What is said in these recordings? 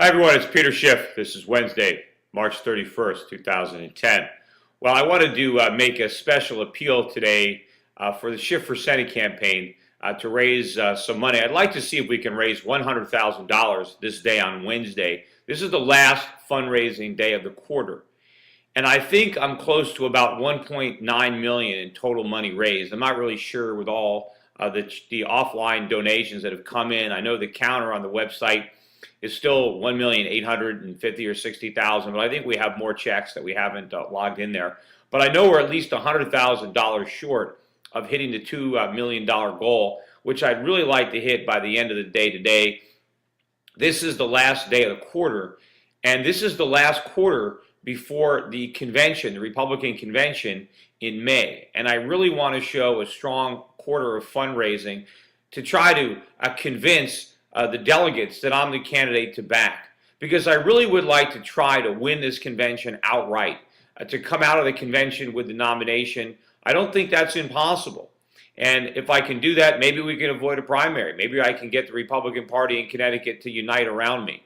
Hi everyone, it's Peter Schiff. This is Wednesday, March 31st, 2010. Well, I wanted to make a special appeal today for the Schiff for Senate campaign to raise some money. I'd like to see if we can raise $100,000 this day on Wednesday. This is the last fundraising day of the quarter. And I think I'm close to about 1.9 million in total money raised. I'm not really sure with all the offline donations that have come in. I know the counter on the website is still 1,850,000 or 60,000, but I think we have more checks that we haven't logged in there. But I know we're at least $100,000 short of hitting the $2 million goal, which I'd really like to hit by the end of the day today. This is the last day of the quarter, and this is the last quarter before the convention, the Republican convention in May. And I really want to show a strong quarter of fundraising to try to convince the delegates that I'm the candidate to back, because I really would like to try to win this convention outright, to come out of the convention with the nomination. I don't think that's impossible. And if I can do that, maybe we can avoid a primary. Maybe I can get the Republican Party in Connecticut to unite around me.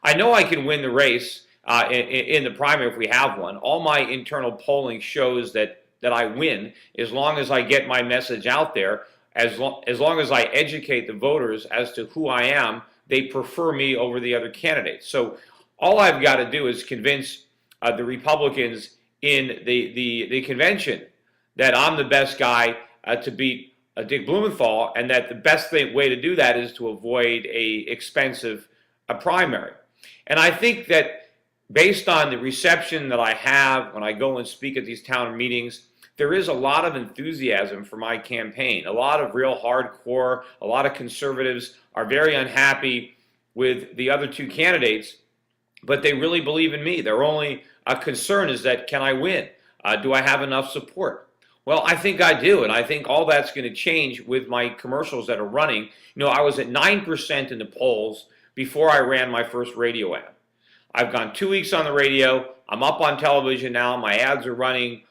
I know I can win the race in the primary if we have one. All my internal polling shows that I win as long as I get my message out there. As long as I educate the voters as to who I am, they prefer me over the other candidates. So all I've got to do is convince the Republicans in the convention that I'm the best guy to beat Dick Blumenthal, and that the best way to do that is to avoid a expensive primary. And I think that based on the reception that I have when I go and speak at these town meetings, there is a lot of enthusiasm for my campaign. A lot of real hardcore, a lot of conservatives are very unhappy with the other two candidates, but they really believe in me. Their only concern is that, can I win? Do I have enough support? Well, I think I do, and I think all that's going to change with my commercials that are running. You know, I was at 9% in the polls before I ran my first radio ad. I've gone 2 weeks on the radio. I'm up on television now. My ads are running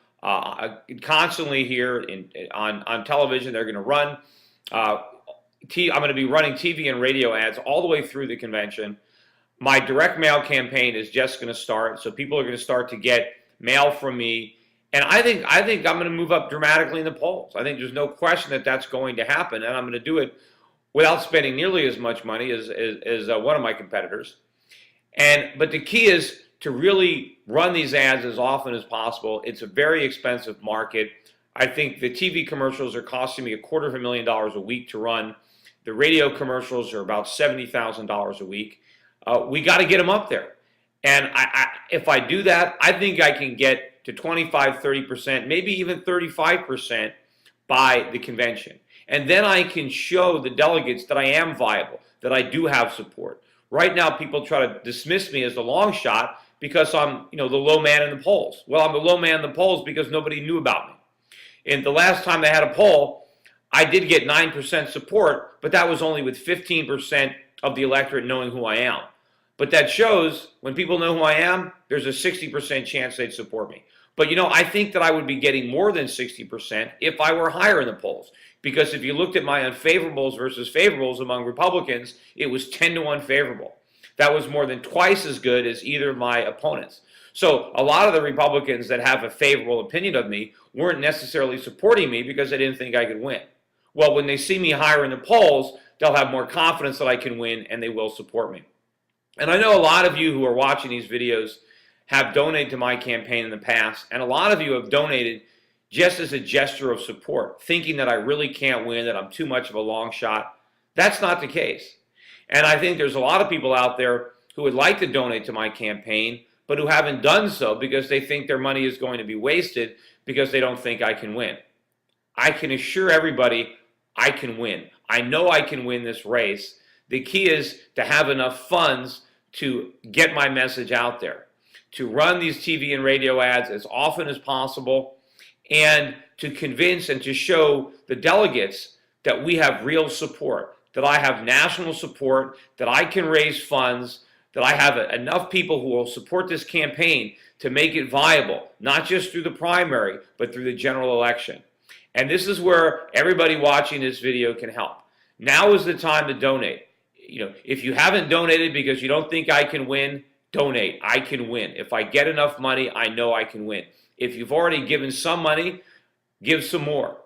constantly here on television. They're going to run. I'm going to be running TV and radio ads all the way through the convention. My direct mail campaign is just going to start, so people are going to start to get mail from me. And I think I'm going to move up dramatically in the polls. I think there's no question that that's going to happen, and I'm going to do it without spending nearly as much money as one of my competitors. But the key is to really run these ads as often as possible. It's a very expensive market. I think the TV commercials are costing me $250,000 a week to run. The radio commercials are about $70,000 a week. We got to get them up there. And if I do that, I think I can get to 25, 30%, maybe even 35% by the convention. And then I can show the delegates that I am viable, that I do have support. Right now, people try to dismiss me as the long shot because I'm, the low man in the polls. Well, I'm the low man in the polls because nobody knew about me. And the last time they had a poll, I did get 9% support, but that was only with 15% of the electorate knowing who I am. But that shows when people know who I am, there's a 60% chance they'd support me. But I think that I would be getting more than 60% if I were higher in the polls. Because if you looked at my unfavorables versus favorables among Republicans, it was 10 to 1 favorable. That was more than twice as good as either of my opponents. So a lot of the Republicans that have a favorable opinion of me weren't necessarily supporting me because they didn't think I could win. Well, when they see me higher in the polls, they'll have more confidence that I can win, and they will support me. And I know a lot of you who are watching these videos have donated to my campaign in the past, and a lot of you have donated just as a gesture of support, thinking that I really can't win, that I'm too much of a long shot. That's not the case. And I think there's a lot of people out there who would like to donate to my campaign, but who haven't done so because they think their money is going to be wasted because they don't think I can win. I can assure everybody I can win. I know I can win this race. The key is to have enough funds to get my message out there, to run these TV and radio ads as often as possible, and to convince and to show the delegates that we have real support, that I have national support, that I can raise funds, that I have enough people who will support this campaign to make it viable, not just through the primary, but through the general election. And this is where everybody watching this video can help. Now is the time to donate. if you haven't donated because you don't think I can win, donate. I can win. If I get enough money, I know I can win. If you've already given some money, give some more.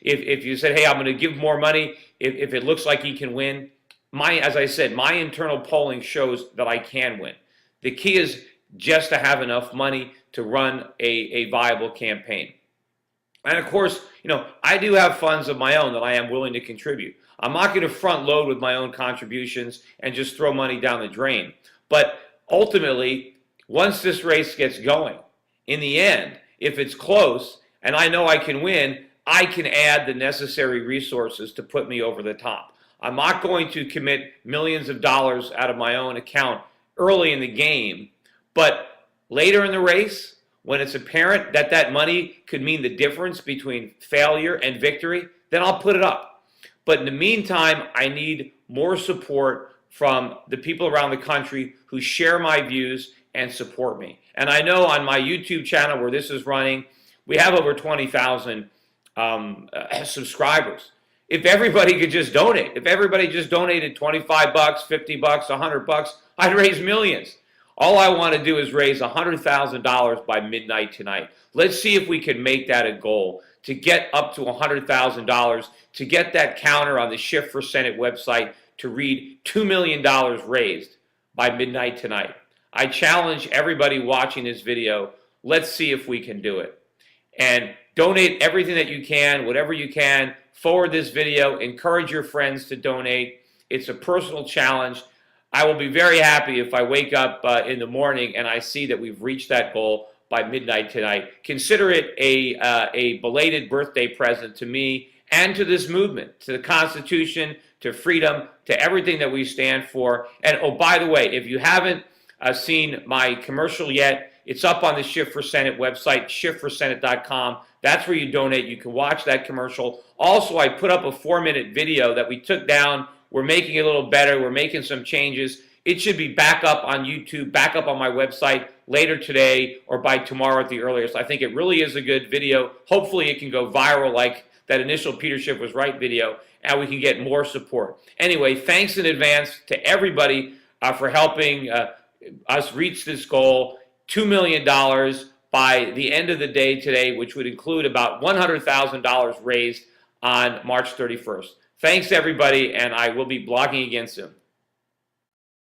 If you said, hey, I'm going to give more money, if it looks like he can win, as I said, my internal polling shows that I can win. The key is just to have enough money to run a viable campaign. And of course, I do have funds of my own that I am willing to contribute. I'm not going to front load with my own contributions and just throw money down the drain. But ultimately, once this race gets going, in the end, if it's close and I know I can win, I can add the necessary resources to put me over the top. I'm not going to commit millions of dollars out of my own account early in the game, but later in the race, when it's apparent that that money could mean the difference between failure and victory, then I'll put it up. But in the meantime, I need more support from the people around the country who share my views and support me. And I know on my YouTube channel where this is running, we have over 20,000 subscribers. If everybody could just donate, if everybody just donated 25 bucks, 50 bucks, 100 bucks, I'd raise millions. All I want to do is raise $100,000 by midnight tonight. Let's see if we can make that a goal, to get up to $100,000, to get that counter on the Schiff for Senate website to read $2 million raised by midnight tonight. I challenge everybody watching this video, let's see if we can do it. And donate everything that you can, whatever you can. Forward this video. Encourage your friends to donate. It's a personal challenge. I will be very happy if I wake up in the morning and I see that we've reached that goal by midnight tonight. Consider it a belated birthday present to me and to this movement, to the Constitution, to freedom, to everything that we stand for. And oh, by the way, if you haven't seen my commercial yet, it's up on the Schiff for Senate website, schiffforsenate.com. That's where you donate. You can watch that commercial. Also, I put up a 4-minute video that we took down. We're making it a little better. We're making some changes. It should be back up on YouTube, back up on my website later today or by tomorrow at the earliest. I think it really is a good video. Hopefully it can go viral like that initial Peter Schiff was right video, and we can get more support. Anyway, thanks in advance to everybody for helping us reach this goal, $2 million by the end of the day today, which would include about $100,000 raised on March 31st. Thanks, everybody, and I will be blogging again soon.